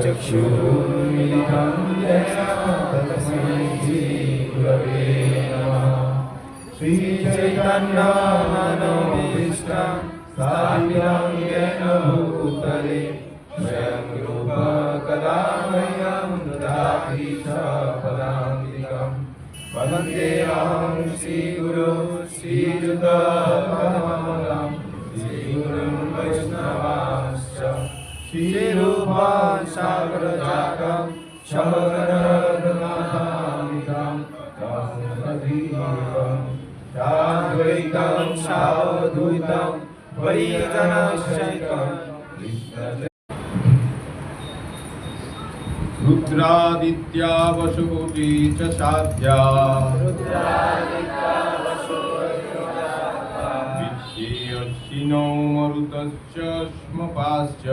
चक्षुर्मिलितं येन तस्मै श्रीगुरवे नमः। श्रीचैतन्यमनोभीष्टं स्थापितं येन भूतले स्वयं रूपः कदा मह्यं ददाति च पदान्तिकं। वन्देऽहं श्रीगुरो श्रीयुतपदकमलं श्रीगुरुं वैष्णवांश्च श्रीरूपं सागरजातं शरणरघुनाथान्वितं तं सजीवं साद्वैतं सावधूतं परिजनसहितं रुद्रादित्या वसुमती च साध्या विश्वेऽश्विनो मरुतश्च स्मपाश्च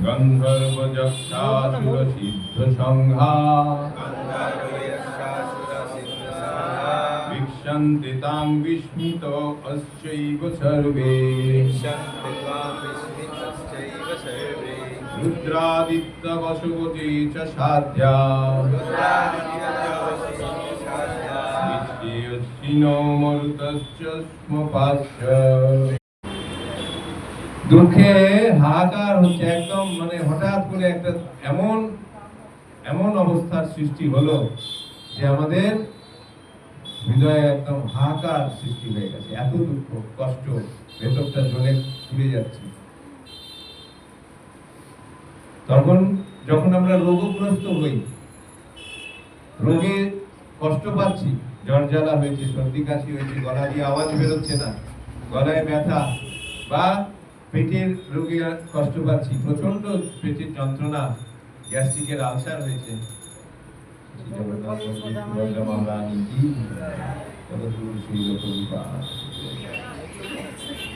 गन्धर्वयक्षासुरसिद्धसङ्घा वीक्षन्ते तां विस्मितो अस्यैव सर्वे रुद्रादित्य वसुमती च साध्या विश्वेऽश्विनो मरुतश्च स्मपाश्च। দুঃখে হাহাকার হচ্ছে, একদম মানে হঠাৎ করে একটা এমন এমন অবস্থার সৃষ্টি হলো যে আমাদের হৃদয়ে একদম হাহাকার সৃষ্টি হয়ে গেছে। এত দুঃখ কষ্ট ভেতরটা জ্বলে পুড়ে যাচ্ছে। তখন যখন আমরা রোগগ্রস্ত হই, রোগে কষ্ট পাচ্ছি, জ্বর জ্বালা হয়েছে, সর্দি কাশি হয়েছে, গলা দিয়ে আওয়াজ বেরোচ্ছে না, গলায় ব্যথা, বা পেটের রোগে কষ্ট পাচ্ছি, প্রচন্ড পেটের যন্ত্রণা, গ্যাস্ট্রিকের আলসার হয়েছে,